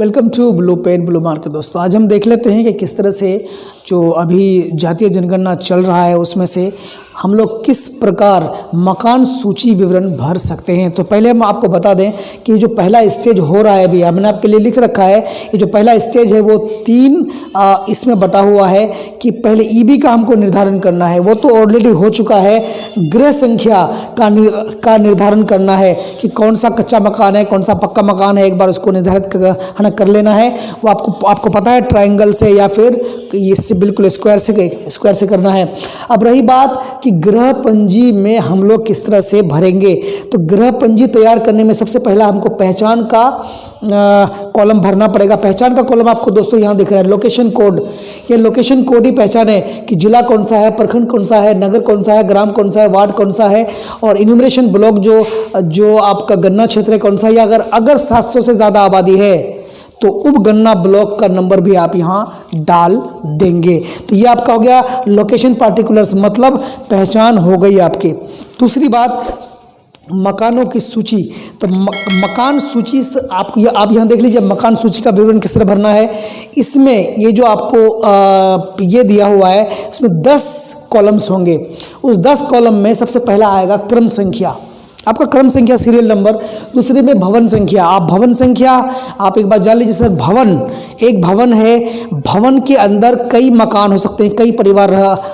Welcome to blue pen blue mark. दोस्तों, आज हम देख लेते हैं कि किस तरह से जो अभी जातीय जनगणना चल रहा है उसमें से हम लोग किस प्रकार मकान सूची विवरण भर सकते हैं। तो पहले हम आपको बता दें कि जो पहला स्टेज हो रहा है, अभी हमने आपके लिए लिख रखा है, ये जो पहला स्टेज है वो 3 इसमें बटा हुआ है कि पहले ईबी का हमको निर्धारण करना है, वो तो ऑलरेडी हो चुका है। गृह संख्या का निर्धारण करना है कि कौन सा कच्चा मकान है, कौन सा पक्का मकान है, एक बार उसको निर्धारित कर लेना है। वो आपको पता है, ट्रायंगल से या फिर इससे बिल्कुल स्क्वायर से करना है। अब रही बात कि गृह पंजी में हम लोग किस तरह से भरेंगे, तो गृह पंजी तैयार करने में सबसे पहला हमको पहचान का कॉलम भरना पड़ेगा। पहचान का कॉलम आपको दोस्तों यहाँ दिख रहा है, लोकेशन कोड। ये लोकेशन कोड ही पहचान है कि जिला कौन सा है, प्रखंड कौन सा है, नगर कौन सा है, ग्राम कौन सा है, वार्ड कौन सा है, और इन्यूमरेशन ब्लॉक जो आपका गणना क्षेत्र है कौन सा है। या अगर 700 से ज़्यादा आबादी है तो उपगणना ब्लॉक का नंबर भी आप यहाँ डाल देंगे। तो ये आपका हो गया लोकेशन पार्टिकुलर्स, मतलब पहचान हो गई आपकी। दूसरी बात, मकानों की सूची। तो मकान सूची से आप यहाँ देख लीजिए, मकान सूची का विवरण किस तरह भरना है। इसमें ये जो आपको ये दिया हुआ है, इसमें 10 कॉलम्स होंगे। उस 10 कॉलम में सबसे पहला आएगा क्रम संख्या, आपका क्रम संख्या, सीरियल नंबर। दूसरे में भवन संख्या। भवन संख्या आप एक बार जान लीजिए सर, एक भवन है, भवन के अंदर कई मकान हो सकते हैं, कई परिवार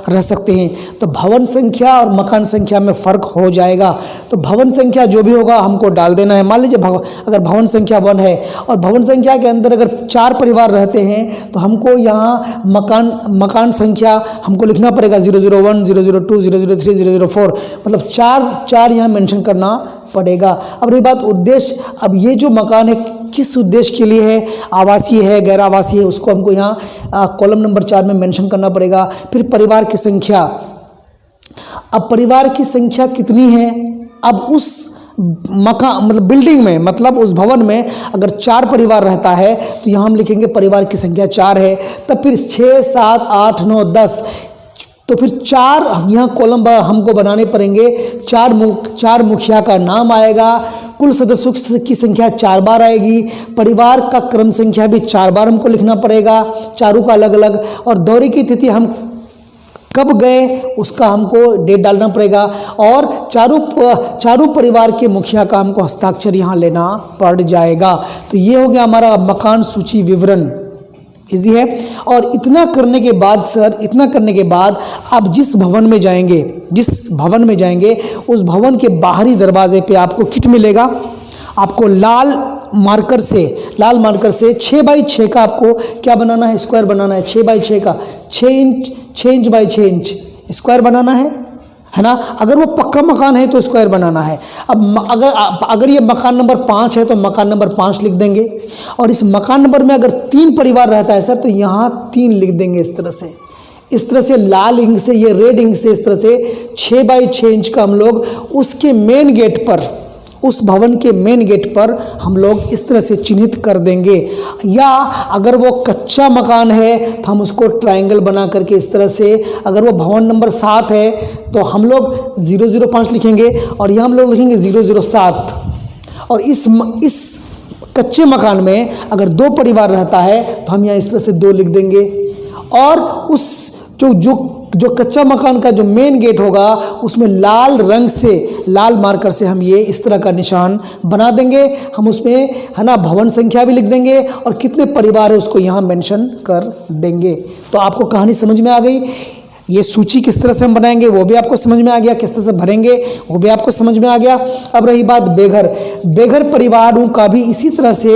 रह सकते हैं। तो भवन संख्या और मकान संख्या में फ़र्क हो जाएगा। तो भवन संख्या जो भी होगा हमको डाल देना है। मान लीजिए अगर भवन संख्या 1 है और भवन संख्या के अंदर अगर 4 परिवार रहते हैं तो हमको यहाँ मकान संख्या हमको लिखना पड़ेगा 001, 002, 003, 004, मतलब 4 यहाँ मेंशन करना पड़ेगा। अब रही बात उद्देश्य, अब ये जो मकान है किस उद्देश्य के लिए है, आवासीय है, गैर आवासीय है, उसको हमको यहाँ कॉलम नंबर 4 में मेंशन करना पड़ेगा। फिर परिवार की संख्या, अब परिवार की संख्या कितनी है, अब उस मकान मतलब बिल्डिंग में, मतलब उस भवन में अगर 4 परिवार रहता है तो यहाँ हम लिखेंगे परिवार की संख्या 4 है। तब फिर 6, 7, 8, 9, 10, तो फिर 4 यहाँ कॉलम हमको बनाने पड़ेंगे। 4 मुखिया का नाम आएगा, कुल सदस्यों की संख्या 4 बार आएगी, परिवार का क्रम संख्या भी 4 बार हमको लिखना पड़ेगा, चारों का अलग अलग, और दौरे की तिथि हम कब गए उसका हमको डेट डालना पड़ेगा, और चारों परिवार के मुखिया का हमको हस्ताक्षर यहाँ लेना पड़ जाएगा। तो ये हो गया हमारा मकान सूची विवरण। इजी है। और इतना करने के बाद आप जिस भवन में जाएंगे उस भवन के बाहरी दरवाजे पे आपको किट मिलेगा। आपको लाल मार्कर से 6 बाई 6 का आपको क्या बनाना है, स्क्वायर बनाना है। 6 बाई 6 का 6 इंच बाई 6 इंच स्क्वायर बनाना है ना। अगर वो पक्का मकान है तो स्क्वायर बनाना है। अब अगर ये मकान नंबर 5 है तो मकान नंबर 5 लिख देंगे, और इस मकान नंबर में अगर 3 परिवार रहता है सर तो यहाँ 3 लिख देंगे। इस तरह से लाल इंक से, ये रेड इंक से, इस तरह से 6 बाई 6 इंच का हम लोग उसके मेन गेट पर, उस भवन के मेन गेट पर हम लोग इस तरह से चिन्हित कर देंगे। या अगर वो कच्चा मकान है तो हम उसको ट्रायंगल बना करके इस तरह से, अगर वो भवन नंबर 7 है तो हम लोग 005 लिखेंगे, और यहाँ हम लोग लिखेंगे 007। और इस कच्चे मकान में अगर 2 परिवार रहता है तो हम यहाँ इस तरह से 2 लिख देंगे। और उस जो कच्चा मकान का जो मेन गेट होगा उसमें लाल रंग से, लाल मार्कर से हम ये इस तरह का निशान बना देंगे। हम उसमें है ना भवन संख्या भी लिख देंगे और कितने परिवार है उसको यहाँ मेंशन कर देंगे। तो आपको कहानी समझ में आ गई। ये सूची किस तरह से हम बनाएंगे वो भी आपको समझ में आ गया, किस तरह से भरेंगे वो भी आपको समझ में आ गया। अब रही बात बेघर परिवारों का भी इसी तरह से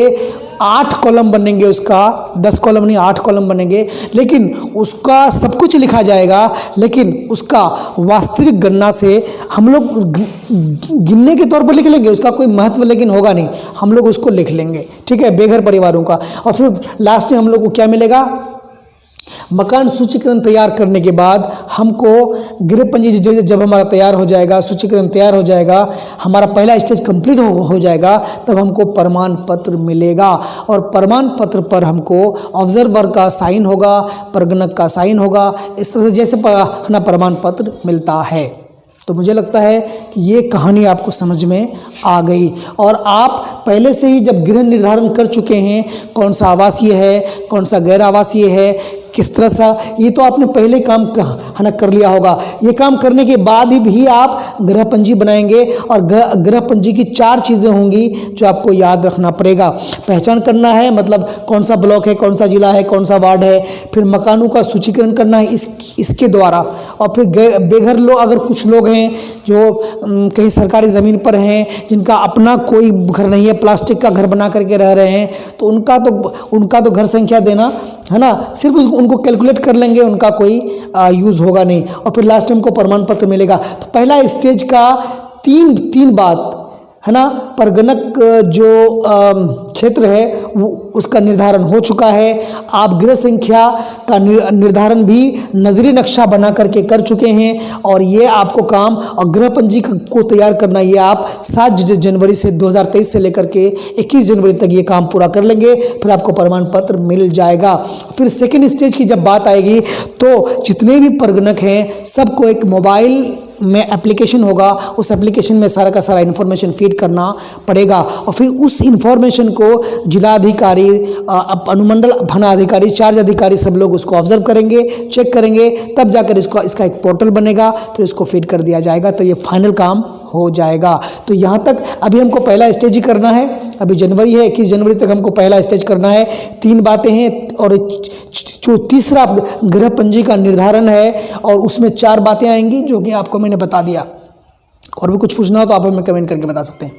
8 कॉलम बनेंगे, उसका 10 कॉलम नहीं 8 कॉलम बनेंगे, लेकिन उसका सब कुछ लिखा जाएगा, लेकिन उसका वास्तविक गणना से हम लोग गिनने के तौर पर लिख लेंगे, उसका कोई महत्व लेकिन होगा नहीं, हम लोग उसको लिख लेंगे, ठीक है, बेघर परिवारों का। और फिर लास्ट में हम लोग को क्या मिलेगा, मकान सूचीकरण तैयार करने के बाद हमको गृह पंजी जब हमारा तैयार हो जाएगा, सूचीकरण तैयार हो जाएगा, हमारा पहला स्टेज कंप्लीट हो जाएगा, तब हमको प्रमाण पत्र मिलेगा। और प्रमाण पत्र पर हमको ऑब्जर्वर का साइन होगा, प्रगणक का साइन होगा, इस तरह से जैसे ना प्रमाण पत्र मिलता है। तो मुझे लगता है कि ये कहानी आपको समझ में आ गई और आप पहले से ही जब गृह निर्धारण कर चुके हैं, कौन सा आवासीय है, कौन सा गैर आवासीय है, किस तरह सा, ये तो आपने पहले काम है ना कर लिया होगा। ये काम करने के बाद ही भी आप गृह पंजी बनाएंगे और गृह पंजी की 4 चीज़ें होंगी जो आपको याद रखना पड़ेगा। पहचान करना है, मतलब कौन सा ब्लॉक है, कौन सा जिला है, कौन सा वार्ड है, फिर मकानों का सूचीकरण करना है इसके द्वारा, और फिर बेघर लोग, अगर कुछ लोग हैं जो कहीं सरकारी ज़मीन पर हैं, जिनका अपना कोई घर नहीं है, प्लास्टिक का घर बना करके रह रहे हैं, तो उनका तो घर संख्या देना है ना, सिर्फ उनको कैलकुलेट कर लेंगे, उनका कोई यूज़ होगा नहीं, और फिर लास्ट टाइम को प्रमाण पत्र मिलेगा। तो पहला स्टेज का तीन बात है ना, परगणक जो क्षेत्र है वो उसका निर्धारण हो चुका है। आप गृह संख्या का निर्धारण भी नजरी नक्शा बना करके कर चुके हैं, और ये आपको काम और गृह पंजी को तैयार करना, ये आप 7 जनवरी से 2023 से लेकर के 21 जनवरी तक ये काम पूरा कर लेंगे, फिर आपको प्रमाण पत्र मिल जाएगा। फिर सेकेंड स्टेज की जब बात आएगी तो जितने भी परगणक हैं सबको एक मोबाइल में एप्लीकेशन होगा, उस एप्लीकेशन में सारा का सारा इन्फॉर्मेशन फीड करना पड़ेगा, और फिर उस इन्फॉर्मेशन को जिलाधिकारी, अनुमंडल वनाधिकारी, चार्ज अधिकारी सब लोग उसको ऑब्जर्व करेंगे, चेक करेंगे, तब जाकर इसका एक पोर्टल बनेगा, फिर इसको फीड कर दिया जाएगा, तो ये फाइनल काम हो जाएगा। तो यहाँ तक अभी हमको पहला स्टेज ही करना है। अभी जनवरी है, 21 जनवरी तक हमको पहला स्टेज करना है। 3 बातें हैं, और जो तीसरा गृह पंजी का निर्धारण है, और उसमें 4 बातें आएंगी जो कि आपको मैंने बता दिया। और भी कुछ पूछना हो तो आप हमें कमेंट करके बता सकते हैं।